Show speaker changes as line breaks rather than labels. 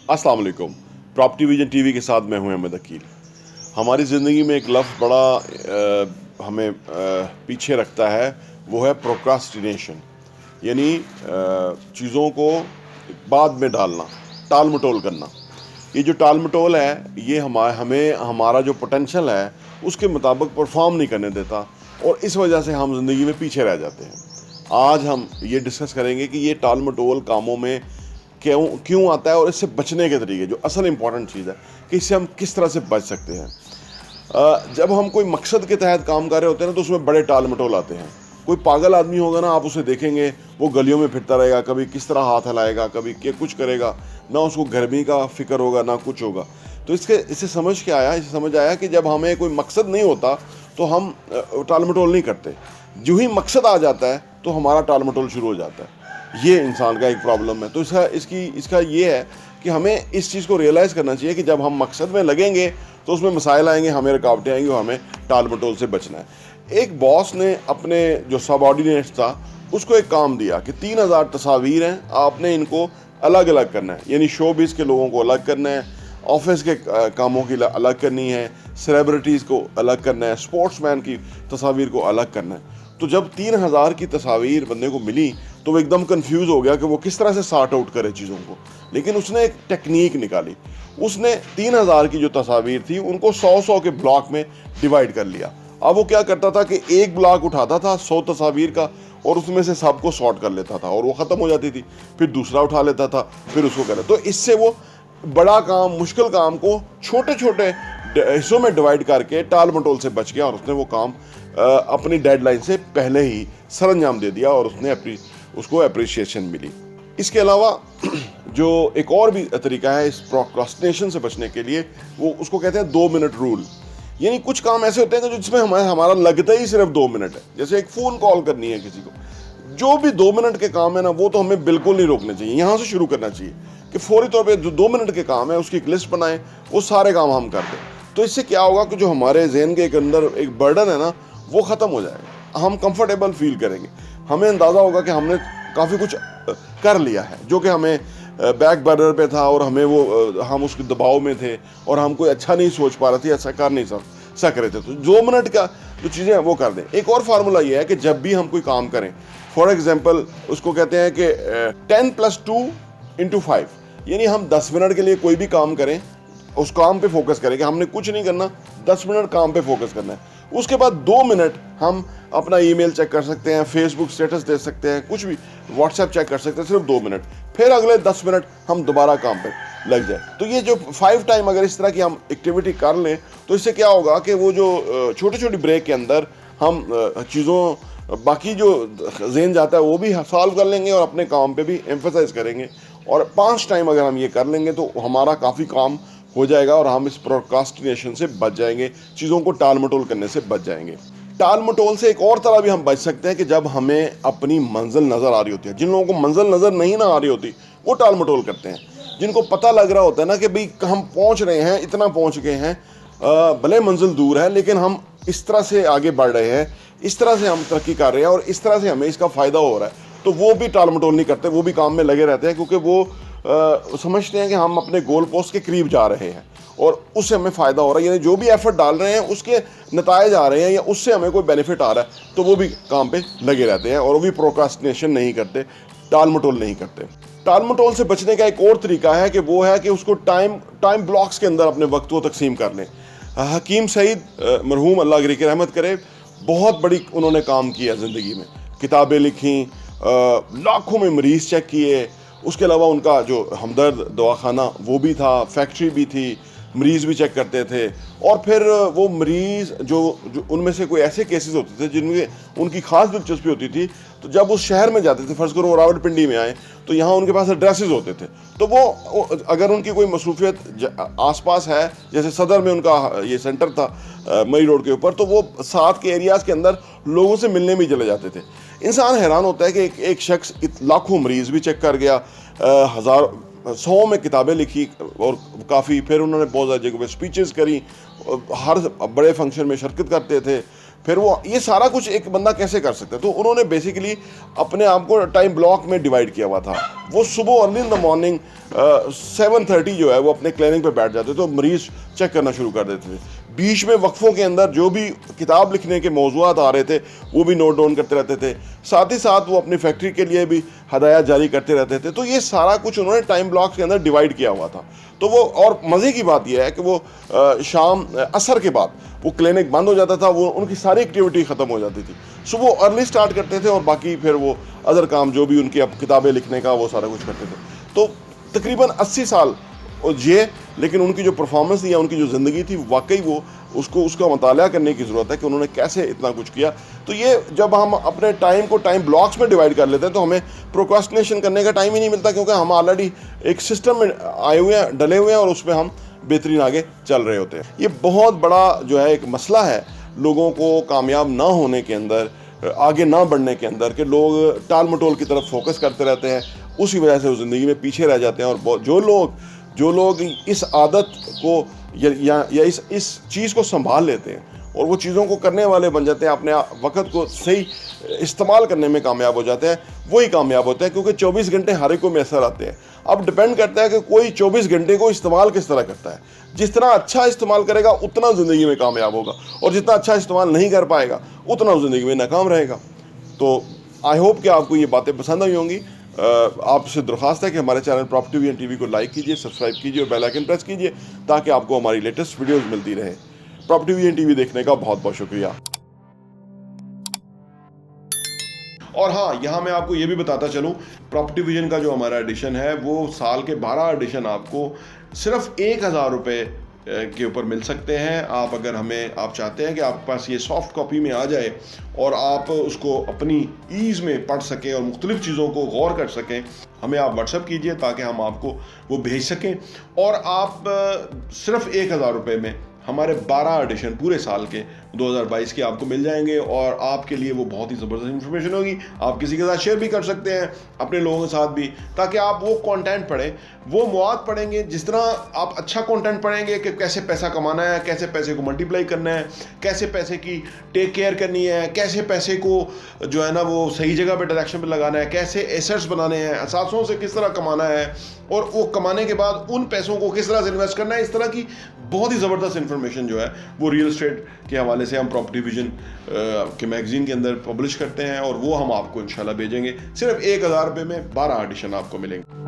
अस्सलाम वालेकुम। Property vision TV के साथ मैं हूं अहमद अकील। हमारी ज़िंदगी में एक लफ्ज़ बड़ा हमें पीछे रखता है, वो है प्रोक्रास्टिनेशन, यानी चीज़ों को बाद में डालना, टाल मटोल करना। ये जो टाल मटोल है, ये हमें हमारा जो पोटेंशियल है उसके मुताबिक परफॉर्म नहीं करने देता, और इस वजह से हम ज़िंदगी में पीछे रह जाते हैं। आज हम ये डिस्कस करेंगे कि ये टाल मटोल कामों में क्यों क्यों आता है और इससे बचने के तरीके, जो असल इंपॉर्टेंट चीज़ है कि इससे हम किस तरह से बच सकते हैं। जब हम कोई मकसद के तहत काम कर रहे होते हैं ना, तो उसमें बड़े टाल मटोल आते हैं। कोई पागल आदमी होगा ना, आप उसे देखेंगे वो गलियों में फिरता रहेगा, कभी किस तरह हाथ हिलाएगा, कभी क्या कुछ करेगा, ना उसको गर्मी का फिक्र होगा ना कुछ होगा। तो इससे समझ के आया, इससे समझ आया कि जब हमें कोई मकसद नहीं होता तो हम टाल मटोल नहीं करते। जो ही मकसद आ जाता है तो हमारा टाल मटोल शुरू हो जाता है। ये इंसान का एक प्रॉब्लम है। तो इसका ये है कि हमें इस चीज़ को रियलाइज़ करना चाहिए कि जब हम मकसद में लगेंगे तो उसमें मसाइल आएंगे, हमें रुकावटें आएंगी, और हमें टाल मटोल से बचना है। एक बॉस ने अपने जो सबऑर्डिनेट्स था उसको एक काम दिया कि 3000 तस्वीर हैं, आपने इनको अलग अलग करना है, यानी शोबिज़ के लोगों को अलग करना है, ऑफिस के कामों की अलग करनी है, सेलिब्रिटीज़ को अलग करना है, स्पोर्ट्समैन की तस्वीर को अलग करना है। तो जब 3000 की तस्वीर बंदे को मिली तो वो एकदम कंफ्यूज हो गया कि वो किस तरह से सॉर्ट आउट करे चीज़ों को। लेकिन उसने एक टेक्निक निकाली। उसने 3000 की जो तस्वीर थी उनको 100-100 के ब्लॉक में डिवाइड कर लिया। अब वो क्या करता था कि एक ब्लॉक उठाता था 100 तस्वीर का, और उसमें से सबको सॉर्ट कर लेता था, और वो ख़त्म हो जाती थी। फिर दूसरा उठा लेता था, फिर उसको कर लेता। तो इससे वो बड़ा काम, मुश्किल काम को छोटे छोटे हिस्सों में डिवाइड करके टाल मटोल से बच गया, और उसने वो काम अपनी डेडलाइन से पहले ही सरअंजाम दे दिया, और उसको अप्रिसिएशन मिली। इसके अलावा जो एक और भी तरीका है इस प्रोक्रास्टिनेशन से बचने के लिए, वो उसको कहते हैं 2 मिनट रूल। यानी कुछ काम ऐसे होते हैं कि जिसमें हमारा लगता ही सिर्फ 2 मिनट है। जैसे एक फ़ोन कॉल करनी है किसी को, जो भी 2 मिनट के काम है ना, वो तो हमें बिल्कुल नहीं रोकने चाहिए। यहाँ से शुरू करना चाहिए कि फौरी तौर पे जो 2 मिनट के काम है उसकी एक लिस्ट बनाएं, वो सारे काम हम कर दें। तो इससे क्या होगा कि जो हमारे जहन के अंदर एक बर्डन है ना, वो ख़त्म हो जाएगा। हम कंफर्टेबल फील करेंगे, हमें अंदाज़ा होगा कि हमने काफ़ी कुछ कर लिया है जो कि हमें बैक बर्नर पे था, और हम उसके दबाव में थे, और हम कोई अच्छा नहीं सोच पा रहे थे, ऐसा कर नहीं सक रहे थे। तो 2 मिनट का जो चीज़ें हैं वो कर दें। एक और फार्मूला ये है कि जब भी हम कोई काम करें, फॉर एग्जांपल उसको कहते हैं कि 10 + 2 × 5, यानी हम 10 मिनट के लिए कोई भी काम करें, उस काम पे फोकस करें कि हमने कुछ नहीं करना, 10 मिनट काम पे फोकस करना है। उसके बाद 2 मिनट हम अपना ईमेल चेक कर सकते हैं, फेसबुक स्टेटस देख सकते हैं, कुछ भी व्हाट्सएप चेक कर सकते हैं, सिर्फ 2 मिनट। फिर अगले 10 मिनट हम दोबारा काम पे लग जाए। तो ये जो 5 टाइम अगर इस तरह की हम एक्टिविटी कर लें, तो इससे क्या होगा कि वो जो छोटी छोटी ब्रेक के अंदर हम चीज़ों बाकी जो ज़हन जाता है वो भी सॉल्व कर लेंगे, और अपने काम पे भी एम्फसाइज करेंगे। और 5 टाइम अगर हम ये कर लेंगे तो हमारा काफ़ी काम हो जाएगा, और हम इस प्रोक्रास्टिनेशन से बच जाएंगे, चीज़ों को टाल मटोल करने से बच जाएंगे। टाल मटोल से एक और तरह भी हम बच सकते हैं कि जब हमें अपनी मंजिल नज़र आ रही होती है। जिन लोगों को मंजिल नज़र नहीं ना आ रही होती, वो टाल मटोल करते हैं। जिनको पता लग रहा होता है ना कि भाई हम पहुंच रहे हैं, इतना पहुंच गए हैं, भले मंजिल दूर है लेकिन हम इस तरह से आगे बढ़ रहे हैं, इस तरह से हम तरक्की कर रहे हैं, और इस तरह से हमें इसका फ़ायदा हो रहा है, तो वो भी टाल मटोल नहीं करते, वो भी काम में लगे रहते हैं, क्योंकि वो समझते हैं कि हम अपने गोल पोस्ट के करीब जा रहे हैं और उससे हमें फ़ायदा हो रहा है। यानी जो भी एफर्ट डाल रहे हैं उसके नतायज आ रहे हैं, या उससे हमें कोई बेनिफिट आ रहा है, तो वो भी काम पे लगे रहते हैं, और वो भी प्रोक्रास्टिनेशन नहीं करते, टाल मटोल नहीं करते। टाल मटोल से बचने का एक और तरीका है कि वो है कि उसको टाइम ब्लॉक्स के अंदर अपने वक्त को तकसीम कर लें। हकीम सईद मरहूम, अल्लाह की रहमत करे, बहुत बड़ी उन्होंने काम किया ज़िंदगी में, किताबें लिखी, लाखों में मरीज़ चेक किए। उसके अलावा उनका जो हमदर्द दवाखाना वो भी था, फैक्ट्री भी थी, मरीज़ भी चेक करते थे। और फिर वो मरीज़ जो उनमें से कोई ऐसे केसेस होते थे जिनमें उनकी ख़ास दिलचस्पी होती थी, तो जब उस शहर में जाते थे, फ़र्ज़ करो रावलपिंडी में आए, तो यहाँ उनके पास एड्रेसेस होते थे, तो वो अगर उनकी कोई मसरूफियत आसपास है, जैसे सदर में उनका ये सेंटर था मई रोड के ऊपर, तो वो साथ के एरियाज़ के अंदर लोगों से मिलने भी चले जाते थे। इंसान हैरान होता है कि एक शख्स लाखों मरीज़ भी चेक कर गया, 100 में किताबें लिखी, और काफ़ी फिर उन्होंने बहुत ज़्यादा जगह पे स्पीचेस करी, हर बड़े फंक्शन में शिरकत करते थे, फिर वो ये सारा कुछ एक बंदा कैसे कर सकता है। तो उन्होंने बेसिकली अपने आप को टाइम ब्लॉक में डिवाइड किया हुआ था। वो सुबह अर्ली इन द मॉर्निंग 7:30 जो है वो अपने क्लिनिक पे बैठ जाते थे, तो मरीज चेक करना शुरू कर देते थे। बीच में वक्फों के अंदर जो भी किताब लिखने के मौज़ूआत आ रहे थे वो भी नोट डाउन करते रहते थे। साथ ही साथ वो अपनी फैक्ट्री के लिए भी हदायत जारी करते रहते थे। तो ये सारा कुछ उन्होंने टाइम ब्लॉक्स के अंदर डिवाइड किया हुआ था। तो वो, और मज़े की बात यह है कि वो शाम असर के बाद वो क्लिनिक बंद हो जाता था, वो उनकी सारी एक्टिविटी ख़त्म हो जाती थी। सुबह अर्ली स्टार्ट करते थे और बाकी फिर वो अदर काम जो भी उनकी अब किताबें लिखने का वो सारा कुछ करते थे। तो तकरीबन 80 साल जिए, लेकिन उनकी जो परफॉर्मेंस या उनकी जो ज़िंदगी थी वाकई वो उसका मताला करने की ज़रूरत है कि उन्होंने कैसे इतना कुछ किया। तो ये जब हम अपने टाइम को टाइम ब्लॉक्स में डिवाइड कर लेते हैं तो हमें प्रोक्रास्टिनेशन करने का टाइम ही नहीं मिलता, क्योंकि हम ऑलरेडी एक सिस्टम में आए हुए हैं, डले हुए हैं और उसमें हम बेहतरीन आगे चल रहे होते हैं। ये बहुत बड़ा जो है एक मसला है लोगों को कामयाब ना होने के अंदर, आगे ना बढ़ने के अंदर, कि लोग टाल मटोल की तरफ फोकस करते रहते हैं। उसी वजह से वो ज़िंदगी में पीछे रह जाते हैं। और जो लोग इस आदत को या इस चीज़ को संभाल लेते हैं और वो चीज़ों को करने वाले बन जाते हैं, अपने वक़्त को सही इस्तेमाल करने में कामयाब हो जाते हैं, वही कामयाब होते हैं। क्योंकि 24 घंटे हर एक को मैसर आते हैं। अब डिपेंड करता है कि कोई 24 घंटे को इस्तेमाल किस तरह करता है। जिस तरह अच्छा इस्तेमाल करेगा उतना ज़िंदगी में कामयाब होगा, और जितना अच्छा इस्तेमाल नहीं कर पाएगा उतना ज़िंदगी में नाकाम रहेगा। तो आई होप कि आपको ये बातें पसंद आई होंगी। आपसे दरख्वास्त है कि हमारे चैनल प्रॉपर्टी विजन टीवी को लाइक कीजिए, सब्सक्राइब कीजिए और बेल आइकन प्रेस कीजिए ताकि आपको हमारी लेटेस्ट वीडियोस मिलती रहे। प्रॉपर्टी विजन टीवी देखने का बहुत बहुत शुक्रिया। और हाँ, यहाँ मैं आपको ये भी बताता चलूँ, प्रॉपर्टी विजन का जो हमारा एडिशन है वो साल के 12 एडिशन आपको सिर्फ 1000 रुपये के ऊपर मिल सकते हैं। आप अगर आप चाहते हैं कि आपके पास ये सॉफ्ट कॉपी में आ जाए और आप उसको अपनी ईज़ में पढ़ सकें और मुख्तलिफ़ चीज़ों को गौर कर सकें, हमें आप व्हाट्सएप कीजिए ताकि हम आपको वो भेज सकें। और आप सिर्फ 1000 रुपये में हमारे 12 एडिशन पूरे साल के 2022 के आपको मिल जाएंगे। और आपके लिए वो बहुत ही ज़बरदस्त इन्फॉर्मेशन होगी। आप किसी के साथ शेयर भी कर सकते हैं, अपने लोगों के साथ भी, ताकि आप वो कंटेंट पढ़ें, वो मवाद पढ़ेंगे। जिस तरह आप अच्छा कंटेंट पढ़ेंगे कि कैसे पैसा कमाना है, कैसे पैसे को मल्टीप्लाई करना है, कैसे पैसे की टेक केयर करनी है, कैसे पैसे को जो है ना वो सही जगह पे डायरेक्शन पे लगाना है, कैसे एसेट्स बनाने हैं, असासों से किस तरह कमाना है, और वो कमाने के बाद उन पैसों को किस तरह से इन्वेस्ट करना है, इस तरह की बहुत ही ज़बरदस्त इन्फॉर्मेशन जो है वो रियल एस्टेट के हवाले से हम प्रॉपर्टी विजन के मैगज़ीन के अंदर पब्लिश करते हैं। और वो हम आपको इंशाल्लाह भेजेंगे। सिर्फ 1000 रुपये में 12 एडिशन आपको मिलेंगे।